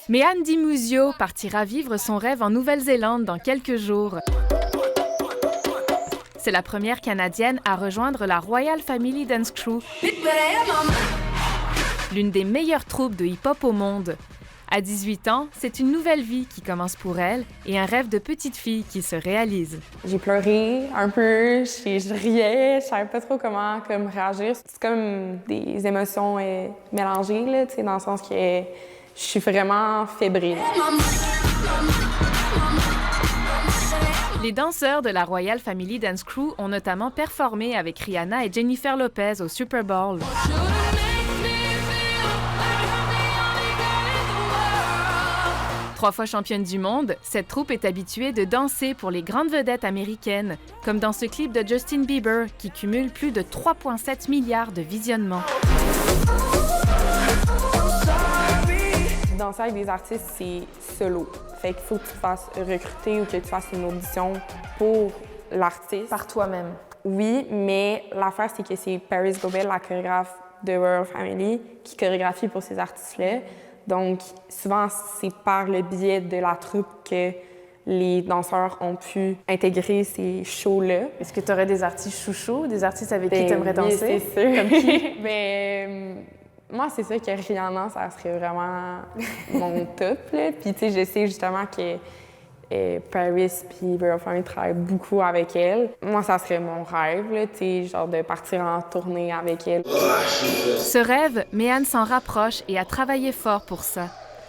Méane Dimuzio partira vivre son rêve en Nouvelle-Zélande dans quelques jours. C'est la première Canadienne à rejoindre la Royal Family Dance Crew, l'une des meilleures troupes de hip-hop au monde. À 18 ans, c'est une nouvelle vie qui commence pour elle et un rêve de petite fille qui se réalise. J'ai pleuré un peu, je riais, je savais pas trop comment réagir. C'est comme des émotions mélangées, là, dans le sens que je suis vraiment fébrile. Les danseurs de la Royal Family Dance Crew ont notamment performé avec Rihanna et Jennifer Lopez au Super Bowl. Trois fois championne du monde, cette troupe est habituée de danser pour les grandes vedettes américaines, comme dans ce clip de Justin Bieber qui cumule plus de 3,7 milliards de visionnements. Danser avec des artistes, c'est solo. Fait qu'il faut que tu te fasses recruter ou que tu fasses une audition pour l'artiste. Par toi-même. Oui, mais l'affaire, c'est que c'est Paris Goebel, la chorégraphe de Royal Family, qui chorégraphie pour ces artistes-là. Donc, souvent, c'est par le biais de la troupe que les danseurs ont pu intégrer ces shows-là. Est-ce que tu aurais des artistes chouchous, des artistes avec qui tu aimerais danser? Oui, c'est sûr. Comme qui? Moi, c'est sûr que Rihanna, ça serait vraiment mon top, là. Puis, tu sais, je sais justement que Paris puis Royal Family travaillent beaucoup avec elle. Moi, ça serait mon rêve, là, tu sais, genre de partir en tournée avec elle. Ce rêve, Méane s'en rapproche et a travaillé fort pour ça.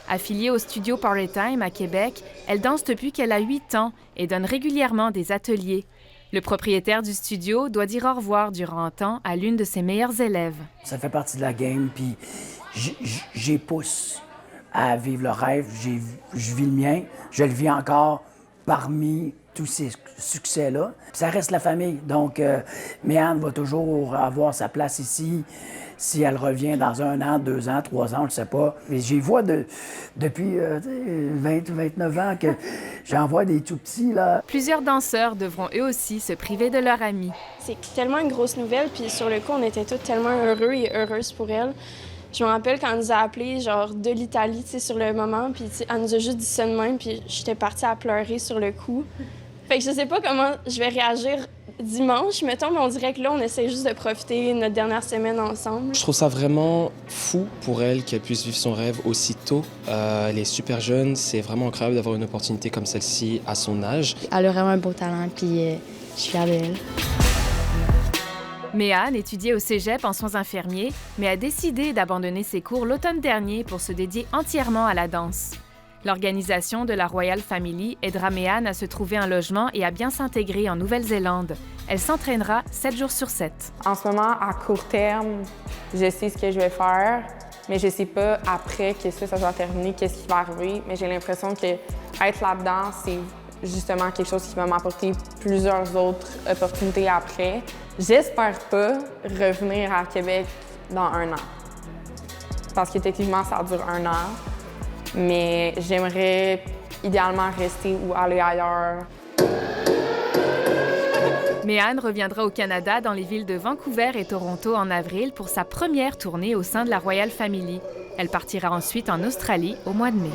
Affiliée au studio Party Time à Québec, elle danse depuis qu'elle a 8 ans et donne régulièrement des ateliers. Le propriétaire du studio doit dire au revoir durant un temps à l'une de ses meilleures élèves. Ça fait partie de la game, puis j'y pousse à vivre le rêve. Je vis le mien, je le vis encore parmi tous ces succès-là. Ça reste la famille, donc Méane va toujours avoir sa place ici. Si elle revient dans 1 an, 2 ans, 3 ans, on ne sait pas. Mais j'y vois depuis 20 ou 29 ans que j'en vois des tout-petits, là. Plusieurs danseurs devront eux aussi se priver de leur amie. C'est tellement une grosse nouvelle, puis sur le coup, on était tous tellement heureux et heureuses pour elle. Je me rappelle quand elle nous a appelés, genre, de l'Italie, tu sais, sur le moment, puis elle nous a juste dit ça de même, puis j'étais partie à pleurer sur le coup. Fait que je sais pas comment je vais réagir dimanche, mettons, mais on dirait que là, on essaie juste de profiter de notre dernière semaine ensemble. Je trouve ça vraiment fou pour elle qu'elle puisse vivre son rêve aussi tôt. Elle est super jeune, c'est vraiment incroyable d'avoir une opportunité comme celle-ci à son âge. Elle a vraiment un beau talent, puis je suis fière d'elle. Méane étudiait au cégep en soins infirmiers, mais a décidé d'abandonner ses cours l'automne dernier pour se dédier entièrement à la danse. L'organisation de la Royal Family aidera Méane à se trouver un logement et à bien s'intégrer en Nouvelle-Zélande. Elle s'entraînera 7 jours sur 7. En ce moment, à court terme, je sais ce que je vais faire, mais je sais pas après que ça va terminer, qu'est-ce qui va arriver. Mais j'ai l'impression que être là-dedans, c'est justement quelque chose qui va m'apporter plusieurs autres opportunités après. J'espère pas revenir à Québec dans 1 an. Parce que techniquement, ça dure 1 an. Mais j'aimerais idéalement rester ou aller ailleurs. Méane reviendra au Canada dans les villes de Vancouver et Toronto en avril pour sa première tournée au sein de la Royal Family. Elle partira ensuite en Australie au mois de mai.